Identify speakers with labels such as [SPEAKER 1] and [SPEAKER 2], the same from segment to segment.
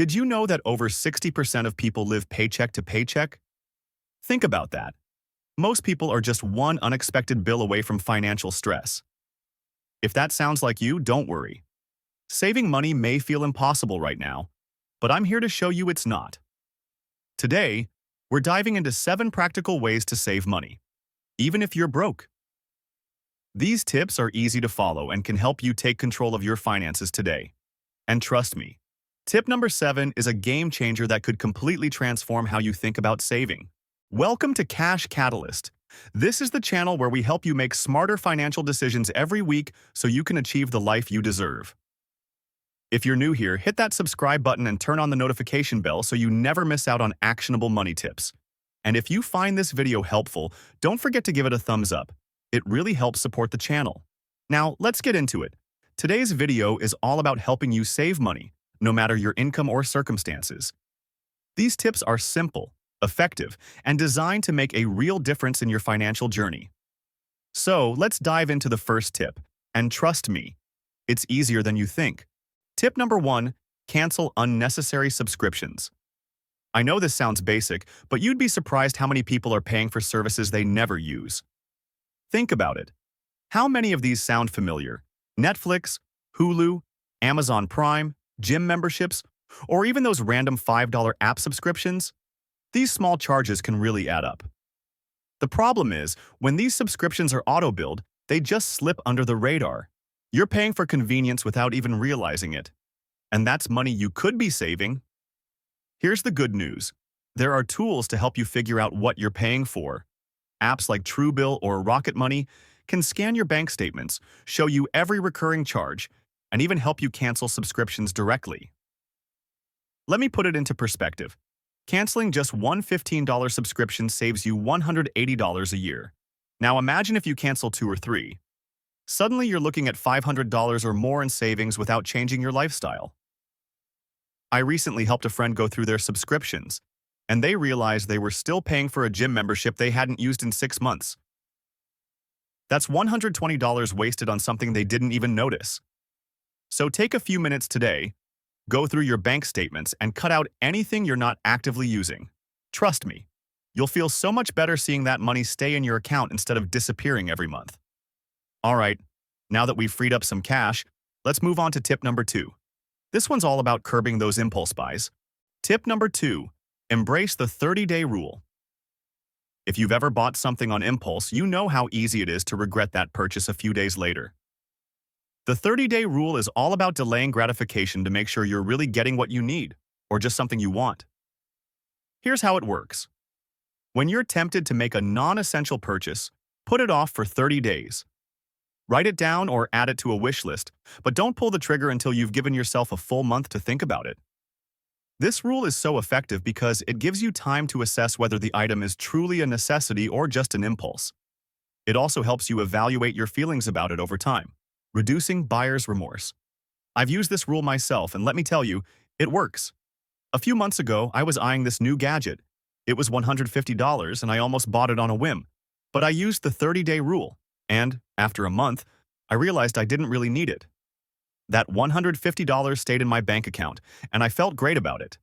[SPEAKER 1] Did you know that over 60% of people live paycheck to paycheck? Think about that. Most people are just one unexpected bill away from financial stress. If that sounds like you, don't worry. Saving money may feel impossible right now, but I'm here to show you it's not. Today, we're diving into 7 practical ways to save money, even if you're broke. These tips are easy to follow and can help you take control of your finances today. And trust me, tip number 7 is a game changer that could completely transform how you think about saving. Welcome to Cash Catalyst. This is the channel where we help you make smarter financial decisions every week so you can achieve the life you deserve. If you're new here, hit that subscribe button and turn on the notification bell so you never miss out on actionable money tips. And if you find this video helpful, don't forget to give it a thumbs up. It really helps support the channel. Now, let's get into it. Today's video is all about helping you save money, no matter your income or circumstances. These tips are simple, effective, and designed to make a real difference in your financial journey. So, let's dive into the first tip. And trust me, it's easier than you think. Tip number 1, cancel unnecessary subscriptions. I know this sounds basic, but you'd be surprised how many people are paying for services they never use. Think about it. How many of these sound familiar? Netflix, Hulu, Amazon Prime, gym memberships, or even those random $5 app subscriptions? These small charges can really add up. The problem is, when these subscriptions are auto-billed, they just slip under the radar. You're paying for convenience without even realizing it. And that's money you could be saving. Here's the good news. There are tools to help you figure out what you're paying for. Apps like Truebill or Rocket Money can scan your bank statements, show you every recurring charge, and even help you cancel subscriptions directly. Let me put it into perspective. Canceling just one $15 subscription saves you $180 a year. Now imagine if you cancel 2 or 3. Suddenly you're looking at $500 or more in savings without changing your lifestyle. I recently helped a friend go through their subscriptions, and they realized they were still paying for a gym membership they hadn't used in 6 months. That's $120 wasted on something they didn't even notice. So take a few minutes today, go through your bank statements, and cut out anything you're not actively using. Trust me, you'll feel so much better seeing that money stay in your account instead of disappearing every month. All right, now that we've freed up some cash, let's move on to tip number 2. This one's all about curbing those impulse buys. Tip number 2, embrace the 30-day rule. If you've ever bought something on impulse, you know how easy it is to regret that purchase a few days later. The 30-day rule is all about delaying gratification to make sure you're really getting what you need, or just something you want. Here's how it works. When you're tempted to make a non-essential purchase, put it off for 30 days. Write it down or add it to a wish list, but don't pull the trigger until you've given yourself a full month to think about it. This rule is so effective because it gives you time to assess whether the item is truly a necessity or just an impulse. It also helps you evaluate your feelings about it over time, reducing buyer's remorse. I've used this rule myself, and let me tell you, it works. A few months ago, I was eyeing this new gadget. It was $150, and I almost bought it on a whim. But I used the 30-day rule, and after a month, I realized I didn't really need it. That $150 stayed in my bank account, and I felt great about it.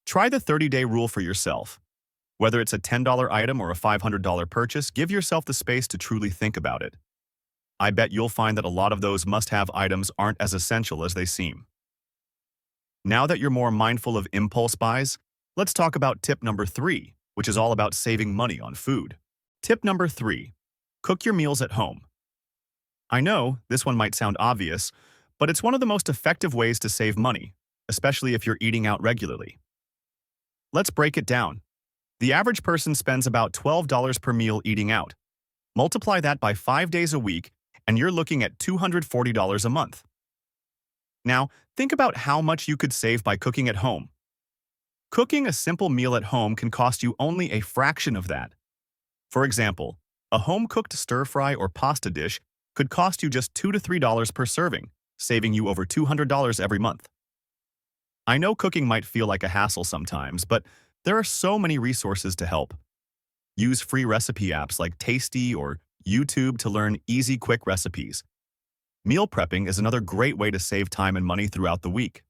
[SPEAKER 1] Try the 30-day rule for yourself. Whether it's a $10 item or a $500 purchase, give yourself the space to truly think about it. I bet you'll find that a lot of those must-have items aren't as essential as they seem. Now that you're more mindful of impulse buys, let's talk about tip number 3, which is all about saving money on food. Tip number 3, cook your meals at home. I know this one might sound obvious, but it's one of the most effective ways to save money, especially if you're eating out regularly. Let's break it down. The average person spends about $12 per meal eating out. Multiply that by 5 days a week, and you're looking at $240 a month. Now, think about how much you could save by cooking at home. Cooking a simple meal at home can cost you only a fraction of that. For example, a home-cooked stir-fry or pasta dish could cost you just $2 to $3 per serving, saving you over $200 every month. I know cooking might feel like a hassle sometimes, but there are so many resources to help. Use free recipe apps like Tasty or YouTube to learn easy, quick recipes. Meal prepping is another great way to save time and money throughout the week.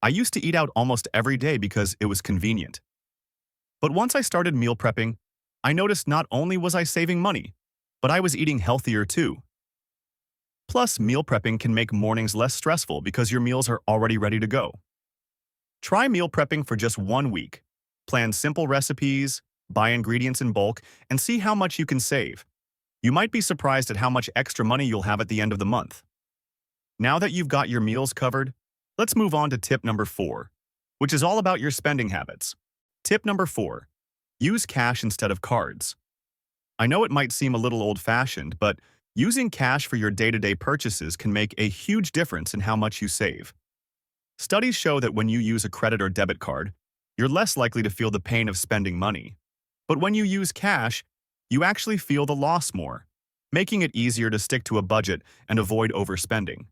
[SPEAKER 1] I used to eat out almost every day because it was convenient. But once I started meal prepping, I noticed not only was I saving money, but I was eating healthier too. Plus, meal prepping can make mornings less stressful because your meals are already ready to go. Try meal prepping for just 1 week. Plan simple recipes, buy ingredients in bulk, and see how much you can save. You might be surprised at how much extra money you'll have at the end of the month. Now that you've got your meals covered, let's move on to tip number 4, which is all about your spending habits. Tip number 4. Use cash instead of cards. I know it might seem a little old-fashioned, but using cash for your day-to-day purchases can make a huge difference in how much you save. Studies show that when you use a credit or debit card, you're less likely to feel the pain of spending money. But when you use cash, you actually feel the loss more, making it easier to stick to a budget and avoid overspending.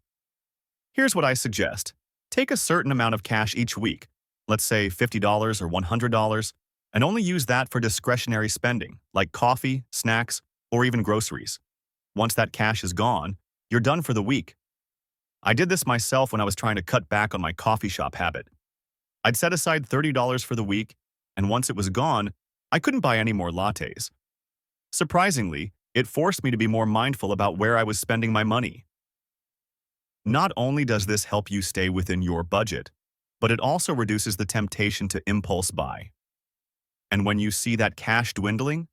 [SPEAKER 1] Here's what I suggest. Take a certain amount of cash each week, let's say $50 or $100, and only use that for discretionary spending, like coffee, snacks, or even groceries. Once that cash is gone, you're done for the week. I did this myself when I was trying to cut back on my coffee shop habit. I'd set aside $30 for the week, and once it was gone, I couldn't buy any more lattes. Surprisingly, it forced me to be more mindful about where I was spending my money. Not only does this help you stay within your budget, but it also reduces the temptation to impulse buy. And when you see that cash dwindling,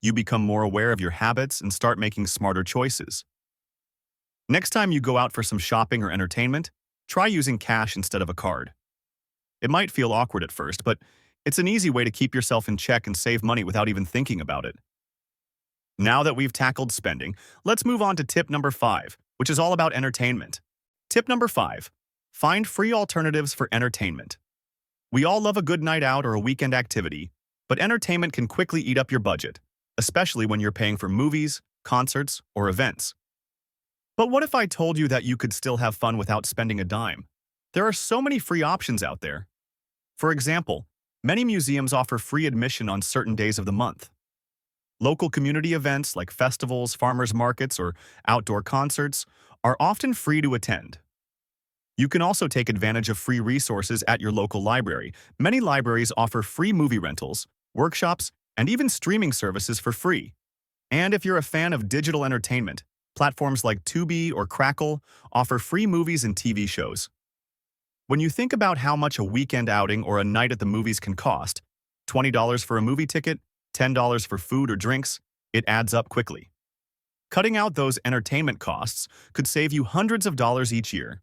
[SPEAKER 1] you become more aware of your habits and start making smarter choices. Next time you go out for some shopping or entertainment, try using cash instead of a card. It might feel awkward at first, but it's an easy way to keep yourself in check and save money without even thinking about it. Now that we've tackled spending, let's move on to tip number 5, which is all about entertainment. Tip number 5. Find free alternatives for entertainment. We all love a good night out or a weekend activity, but entertainment can quickly eat up your budget, especially when you're paying for movies, concerts, or events. But what if I told you that you could still have fun without spending a dime? There are so many free options out there. For example, many museums offer free admission on certain days of the month. Local community events like festivals, farmers markets, or outdoor concerts are often free to attend. You can also take advantage of free resources at your local library. Many libraries offer free movie rentals, workshops, and even streaming services for free. And if you're a fan of digital entertainment, platforms like Tubi or Crackle offer free movies and TV shows. When you think about how much a weekend outing or a night at the movies can cost, $20 for a movie ticket, $10 for food or drinks, it adds up quickly. Cutting out those entertainment costs could save you hundreds of dollars each year.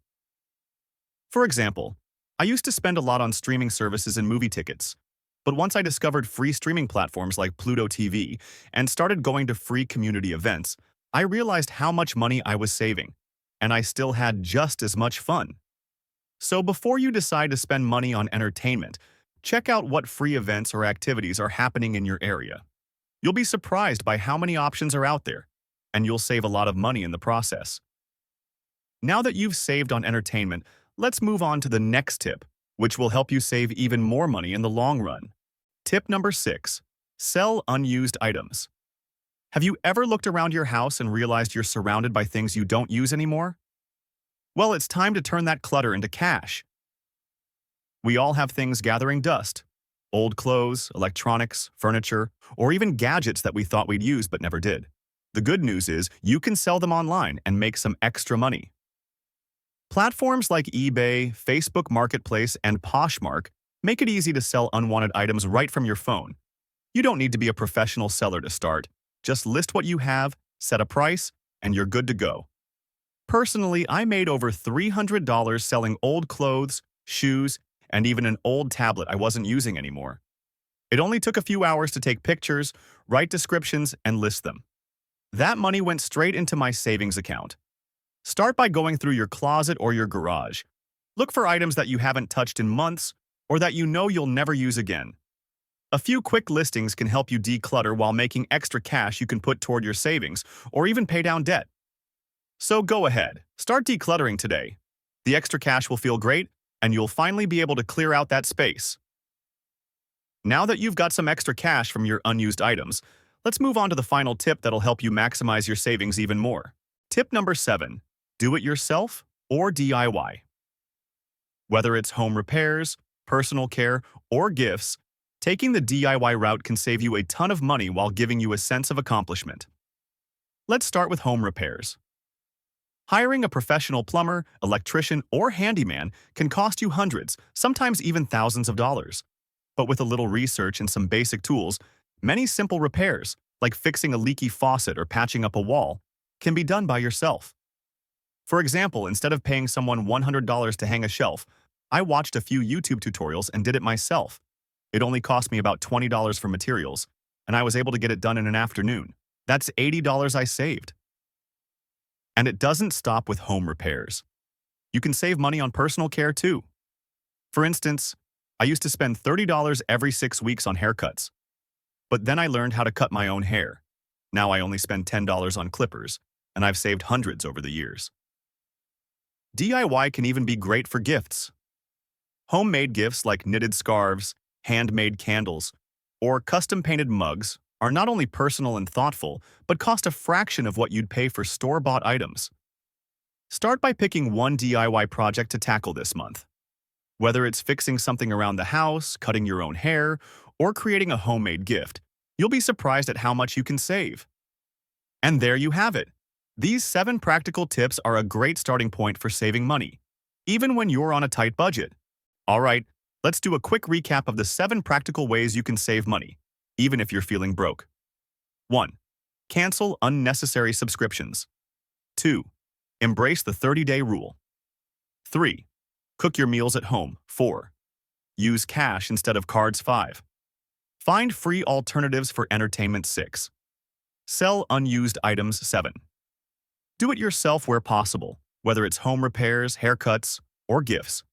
[SPEAKER 1] For example, I used to spend a lot on streaming services and movie tickets, but once I discovered free streaming platforms like Pluto TV and started going to free community events, I realized how much money I was saving, and I still had just as much fun. So before you decide to spend money on entertainment, check out what free events or activities are happening in your area. You'll be surprised by how many options are out there, and you'll save a lot of money in the process. Now that you've saved on entertainment, let's move on to the next tip, which will help you save even more money in the long run. Tip number 6. Sell unused items. Have you ever looked around your house and realized you're surrounded by things you don't use anymore? Well, it's time to turn that clutter into cash. We all have things gathering dust. Old clothes, electronics, furniture, or even gadgets that we thought we'd use but never did. The good news is you can sell them online and make some extra money. Platforms like eBay, Facebook Marketplace, and Poshmark make it easy to sell unwanted items right from your phone. You don't need to be a professional seller to start. Just list what you have, set a price, and you're good to go. Personally, I made over $300 selling old clothes, shoes, and even an old tablet I wasn't using anymore. It only took a few hours to take pictures, write descriptions, and list them. That money went straight into my savings account. Start by going through your closet or your garage. Look for items that you haven't touched in months or that you know you'll never use again. A few quick listings can help you declutter while making extra cash you can put toward your savings or even pay down debt. So go ahead, start decluttering today. The extra cash will feel great, and you'll finally be able to clear out that space. Now that you've got some extra cash from your unused items, let's move on to the final tip that'll help you maximize your savings even more. Tip number 7. Do it yourself or DIY. Whether it's home repairs, personal care, or gifts, taking the DIY route can save you a ton of money while giving you a sense of accomplishment. Let's start with home repairs. Hiring a professional plumber, electrician, or handyman can cost you hundreds, sometimes even thousands of dollars. But with a little research and some basic tools, many simple repairs, like fixing a leaky faucet or patching up a wall, can be done by yourself. For example, instead of paying someone $100 to hang a shelf, I watched a few YouTube tutorials and did it myself. It only cost me about $20 for materials, and I was able to get it done in an afternoon. That's $80 I saved. And it doesn't stop with home repairs. You can save money on personal care too. For instance, I used to spend $30 every 6 weeks on haircuts. But then I learned how to cut my own hair. Now I only spend $10 on clippers, and I've saved hundreds over the years. DIY can even be great for gifts. Homemade gifts like knitted scarves, handmade candles, or custom-painted mugs are not only personal and thoughtful, but cost a fraction of what you'd pay for store-bought items. Start by picking one DIY project to tackle this month. Whether it's fixing something around the house, cutting your own hair, or creating a homemade gift, you'll be surprised at how much you can save. And there you have it. These 7 practical tips are a great starting point for saving money, even when you're on a tight budget. All right, let's do a quick recap of the 7 practical ways you can save money, even if you're feeling broke. 1. Cancel unnecessary subscriptions. 2. Embrace the 30-day rule. 3. Cook your meals at home. 4. Use cash instead of cards. 5. Find free alternatives for entertainment. 6. Sell unused items. 7. Do it yourself where possible, whether it's home repairs, haircuts, or gifts.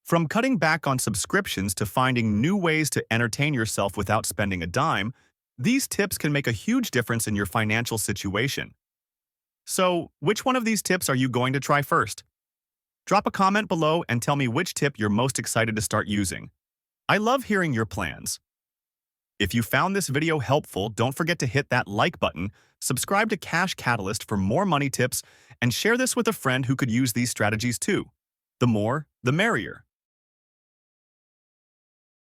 [SPEAKER 1] From cutting back on subscriptions to finding new ways to entertain yourself without spending a dime, these tips can make a huge difference in your financial situation. So, which one of these tips are you going to try first? Drop a comment below and tell me which tip you're most excited to start using. I love hearing your plans. If you found this video helpful, don't forget to hit that like button, subscribe to Cash Catalyst for more money tips, and share this with a friend who could use these strategies too. The more, the merrier.